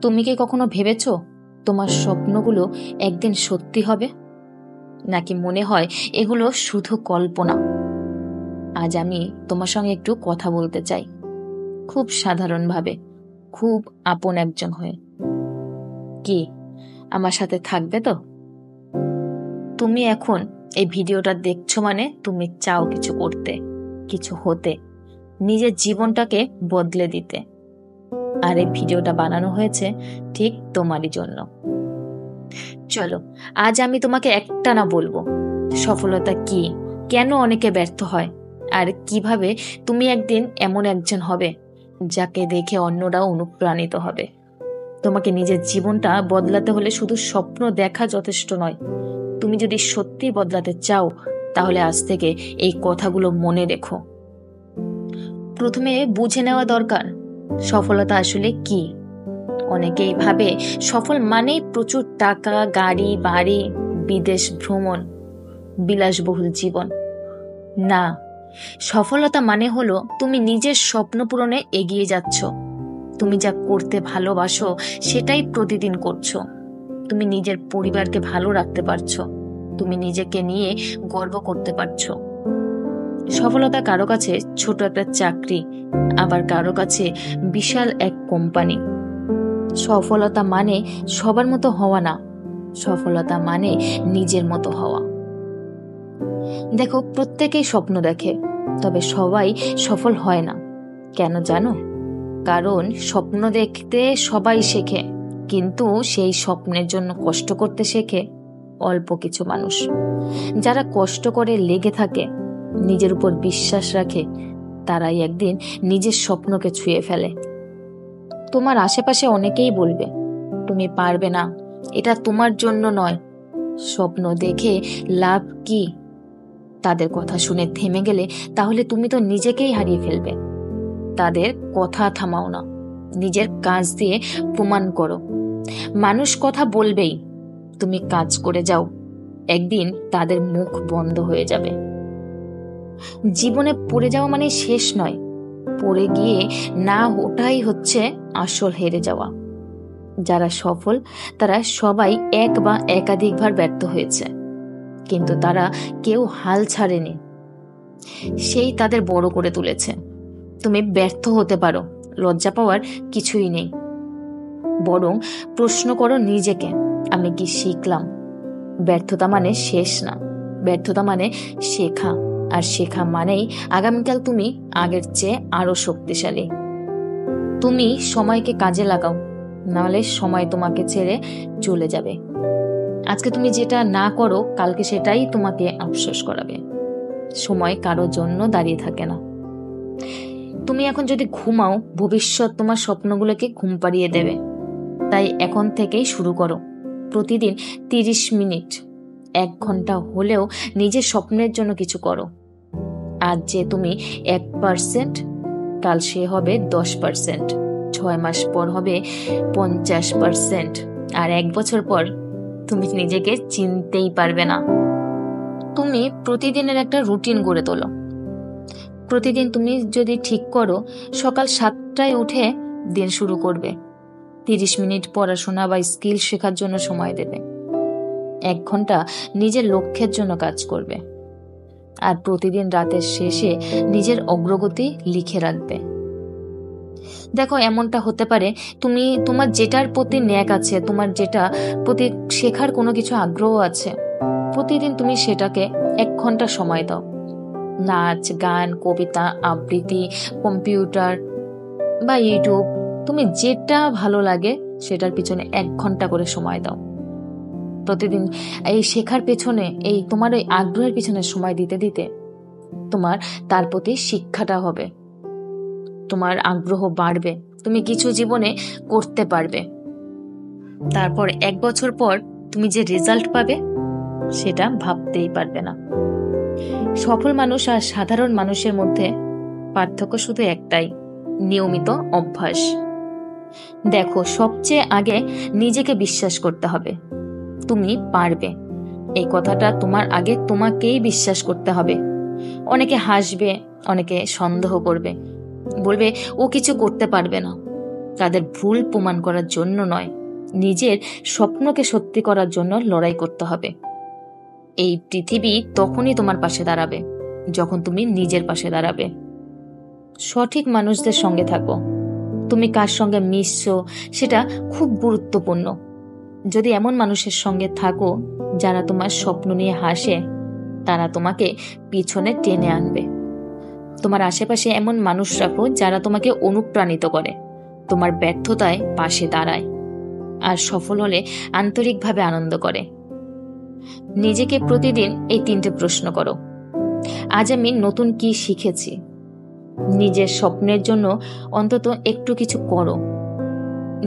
তুমি কি কখনো ভেবেছো তোমার স্বপ্নগুলো একদিন সত্যি হবে, নাকি মনে হয় এগুলো শুধু কল্পনা? আজ আমি তোমার সঙ্গে একটু কথা বলতে চাই, খুব সাধারণভাবে, খুব আপন একজন হয়ে। কি আমার সাথে থাকবে তো? তুমি এখন এই ভিডিওটা দেখছো মানে তুমি চাও কিছু করতে, কিছু হতে, নিজের জীবনটাকে বদলে দিতে। আর এই ভিডিওটা বানানো হয়েছে ঠিক তোমারই জন্য। চলো, আজ আমি তোমাকে একটা না বলবো সফলতা কি, কেন অনেকে ব্যর্থ হয়, আর কিভাবে তুমি একদিন এমন একজন হবে যাকে দেখে অন্যরাও অনুপ্রাণিত হবে। তোমাকে নিজের জীবনটা বদলাতে হলে শুধু স্বপ্ন দেখা যথেষ্ট নয়। তুমি যদি সত্যি বদলাতে চাও তাহলে আজ থেকে এই কথাগুলো মনে রেখো। প্রথমে বুঝে নেওয়া দরকার সফলতা আসলে কি। অনেকেই ভাবে সফল মানেই প্রচুর টাকা, গাড়ি, বাড়ি, বিদেশ ভ্রমণ, বিলাসবহুল জীবন। না, সফলতা মানে হলো তুমি নিজের স্বপ্ন পূরণে এগিয়ে যাচ্ছ। তুমি যা করতে ভালোবাসো সেটাই প্রতিদিন করছো। তুমি নিজের পরিবারকে ভালো রাখতে পারছো। তুমি নিজেকে নিয়ে গর্ব করতে পারছো। সফলতা কারো কাছে ছোট একটা চাকরি, আবার কারো কাছে বিশাল এক কোম্পানি। সফলতা মানে সবার মতো হওয়া না, সফলতা মানে নিজের মতো হওয়া। দেখো, প্রত্যেকেই স্বপ্ন দেখে, তবে সবাই সফল হয় না। কেন জানো? কারণ স্বপ্ন দেখতে সবাই শেখে, কিন্তু সেই স্বপ্নের জন্য কষ্ট করতে শেখে অল্প কিছু মানুষ। যারা কষ্ট করে লেগে থাকে, নিজের উপর বিশ্বাস রাখে, তারাই একদিন নিজের স্বপ্নকে ছুঁয়ে ফেলে। তোমার আশেপাশে অনেকেই বলবে তুমি পারবে না, এটা তোমার জন্য নয়। স্বপ্ন দেখে লাভ কি? তাদের কথা শুনে থেমে গেলে তাহলে তুমি তো নিজেকেই হারিয়ে ফেলবে। তাদের কথা থামাও না, নিজের কাজ দিয়ে প্রমাণ করো। মানুষ কথা বলবেই, তুমি কাজ করে যাও, একদিন তাদের মুখ বন্ধ হয়ে যাবে। জীবনে পড়ে যাওয়া মানে শেষ নয়, পড়ে গিয়ে না ওঠাই হচ্ছে আসল হেরে যাওয়া। যারা সফল তারা সবাই এক বা একাধিকবার ব্যর্থ হয়েছে, কিন্তু তারা কেউ হাল ছাড়েনি, সেই তাদের বড় করে তুলেছে। তুমি ব্যর্থ হতে পারো, লজ্জা পাওয়ার কিছুই নেই। বরং প্রশ্ন করো নিজেকে, আমি কি শিখলাম? ব্যর্থতা মানে শেষ না, ব্যর্থতা মানে শেখা, আর শেখা মানেই আগামীকাল তুমি আগের চেয়ে আরো শক্তিশালী। তুমি সময়কে কাজে লাগাও, নাহলে সময় তোমাকে ছেড়ে চলে যাবে। আজকে তুমি যেটা না করো কালকে সেটাই তোমাকে আফসোস করাবে। সময় কারো জন্য দাঁড়িয়ে থাকে না। তুমি এখন যদি ঘুমাও, ভবিষ্যৎ তোমার স্বপ্নগুলোকে ঘুম পাড়িয়ে দেবে। তাই এখন থেকেই শুরু করো। প্রতিদিন 30 মিনিট, 1 ঘন্টা হলেও নিজের স্বপ্নের জন্য কিছু করো। আজ যে তুমি 1%, কাল সে হবে 10%, 6 মাস পর হবে 50%, আর 1 বছর পর তুমি নিজেকে চিনতেই পারবে না। তুমি প্রতিদিনের একটা রুটিন গড়ে তোলো। প্রতিদিন তুমি যদি ঠিক করো সকাল 7টায় উঠে দিন শুরু করবে, 30 মিনিট পড়াশোনা বা স্কিল শেখার জন্য সময় দেবে, 1 ঘন্টা নিজের লক্ষ্যের জন্য কাজ করবে, আর প্রতিদিন রাতের শেষে নিজের অগ্রগতি লিখে রাখবে। দেখো, এমনটা হতে পারে তুমি তোমার যেটার প্রতি ন্যাক আছে, তোমার যেটা প্রতি শেখার কোনো কিছু আগ্রহ আছে, প্রতিদিন তুমি সেটাকে 1 ঘন্টা সময় দাও। নাচ, গান, কবিতা, আবৃত্তি, কম্পিউটার বা ইউটিউব, তুমি যেটা ভালো লাগে সেটার পিছনে 1 ঘন্টা করে সময় দাও। প্রতিদিন এই শেখার পেছনে, এই তোমার ওই আগ্রহের পিছনে সময় দিতে দিতে তোমার তার প্রতি শিক্ষাটা হবে, তোমার আগ্রহ বাড়বে, তুমি কিছু জীবনে করতে পারবে। তারপর 1 বছর পর তুমি যে রেজাল্ট পাবে সেটা ভাবতেই পারবে না। সফল মানুষ আর সাধারণ মানুষের মধ্যে পার্থক্য শুধু একটাই, নিয়মিত অভ্যাস। দেখো, সবচেয়ে আগে নিজেকে বিশ্বাস করতে হবে, তুমি পারবে। এই কথাটা তোমার আগে তোমাকেই বিশ্বাস করতে হবে। অনেকে হাসবে, অনেকে সন্দেহ করবে, বলবে ও কিছু করতে পারবে না, তাদের ভুল প্রমাণ করার জন্য নয়, নিজের স্বপ্নকে সত্যি করার জন্য লড়াই করতে হবে। এই পৃথিবী তখনই তোমার পাশে দাঁড়াবে যখন তুমি নিজের পাশে দাঁড়াবে। সঠিক মানুষদের সঙ্গে থাকো। তুমি কার সঙ্গে মিশছো সেটা খুব গুরুত্বপূর্ণ। যদি এমন মানুষের সঙ্গে থাকো যারা তোমার স্বপ্ন নিয়ে হাসে, তারা তোমাকে পিছনে টেনে আনবে। তোমার আশেপাশে এমন মানুষ রাখো যারা তোমাকে অনুপ্রাণিত করে, তোমার ব্যর্থতায় পাশে দাঁড়ায়, আর সফল হলে আন্তরিকভাবে আনন্দ করে। নিজেকে প্রতিদিন এই 3টে প্রশ্ন করো। আজ আমি নতুন কি শিখেছি? নিজের স্বপ্নের জন্য অন্তত একটু কিছু করো।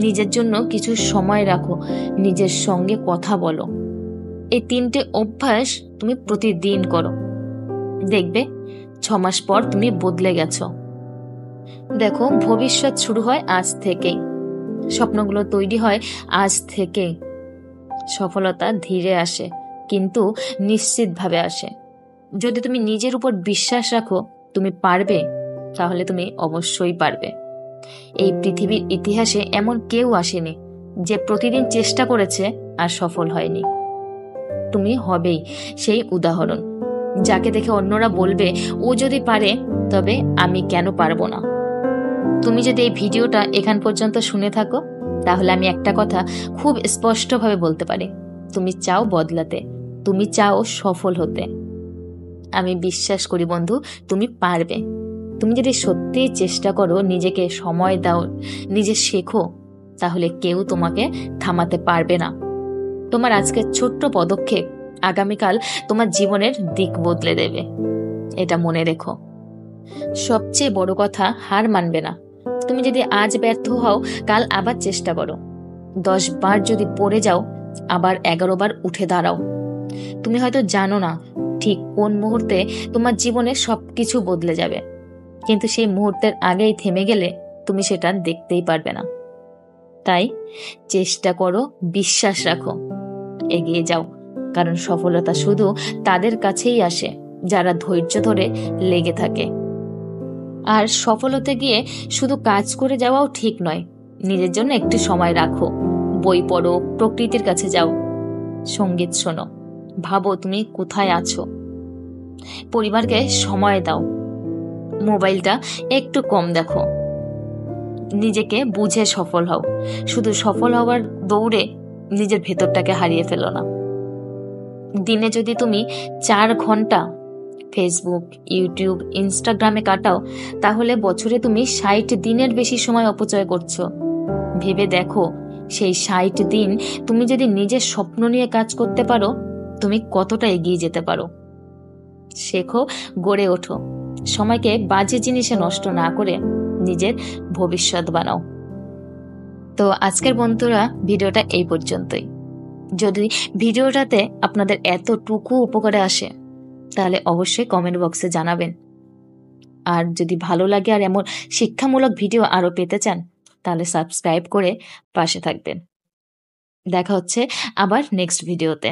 নিজের জন্য কিছু সময় রাখো, নিজের সঙ্গে কথা বলো। এই 3টে অভ্যাস তুমি প্রতিদিন করো, দেখবে 6 মাস পর তুমি বদলে গেছো। দেখো, ভবিষ্যৎ শুরু হয় আজ থেকেই, স্বপ্নগুলো তৈরি হয় আজ থেকেই। সফলতা ধীরে আসে, কিন্তু নিশ্চিতভাবে আসে। যদি তুমি নিজের উপর বিশ্বাস রাখো তুমি পারবে, তাহলে তুমি অবশ্যই পারবে। এই পৃথিবীর ইতিহাসে এমন কেউ আসেনি যে প্রতিদিন চেষ্টা করেছে আর সফল হয়নি। তুমি হবেই সেই উদাহরণ, যাকে দেখে অন্যরা বলবে ও যদি পারে তবে আমি কেন পারবো না। তুমি যদি এই ভিডিওটা এখান পর্যন্ত শুনে থাকো, তাহলে আমি একটা কথা খুব স্পষ্টভাবে বলতে পারি, তুমি চাও বদলাতে, তুমি চাও সফল হতে। আমি বিশ্বাস করি বন্ধু, তুমি পারবে। তুমি যদি সত্যিই চেষ্টা করো, নিজেকে সময় দাও, নিজে শেখো, তাহলে কেউ তোমাকে থামাতে পারবে না। তোমার আজকের ছোট্ট পদক্ষেপ আগামীকাল তোমার জীবনের দিক বদলে দেবে, এটা মনে রেখো। সবচেয়ে বড় কথা, হার মানবে না। তুমি যদি আজ ব্যর্থ হও, কাল আবার চেষ্টা করো। 10 বার যদি পড়ে যাও, আবার 11 বার উঠে দাঁড়াও। তুমি হয়তো জানো না ঠিক কোন মুহূর্তে তোমার জীবনে সবকিছু বদলে যাবে, কিন্তু সেই মুহূর্তের আগেই থেমে গেলে তুমি সেটা দেখতেই পারবে না। তাই চেষ্টা করো, বিশ্বাস রাখো, এগিয়ে যাও, কারণ সফলতা শুধু তাদের কাছেই আসে যারা ধৈর্য ধরে লেগে থাকে। আর সফল হতে গিয়ে শুধু কাজ করে যাওয়াও ঠিক নয়, নিজের জন্য একটু সময় রাখো। বই পড়ো, প্রকৃতির কাছে যাও, সঙ্গীত শোনো, ভাবো তুমি কোথায় আছো। পরিবারকে সময় দাও, মোবাইলটা একটু কম দেখো। নিজেকে বুঝে সফল হও। শুধু সফল হওয়ার দৌড়ে নিজের ভেতরটাকে হারিয়ে ফেলো না। দিনে যদি তুমি 4 ঘন্টা ফেসবুক, ইউটিউব, ইনস্টাগ্রামে কাটাও, তাহলে বছরে তুমি 60 দিনের বেশি সময় অপচয় করছো। ভেবে দেখো, সেই 60 দিন তুমি যদি নিজের স্বপ্ন নিয়ে কাজ করতে পারো, তুমি কতটা এগিয়ে যেতে পারো। শেখো, গড়ে ওঠো। সময়কে বাজে জিনিসে নষ্ট না করে নিজের ভবিষ্যৎ বানাও। তো আজকের বন্ধুরা, ভিডিওটা এই পর্যন্তই। যদি ভিডিওটাতে আপনাদের এতটুকু উপকারে আসে, তাহলে অবশ্যই কমেন্ট বক্সে জানাবেন। আর যদি ভালো লাগে আর এমন শিক্ষামূলক ভিডিও আরো পেতে চান, তাহলে সাবস্ক্রাইব করে পাশে থাকবেন। দেখা হচ্ছে আবার নেক্সট ভিডিওতে।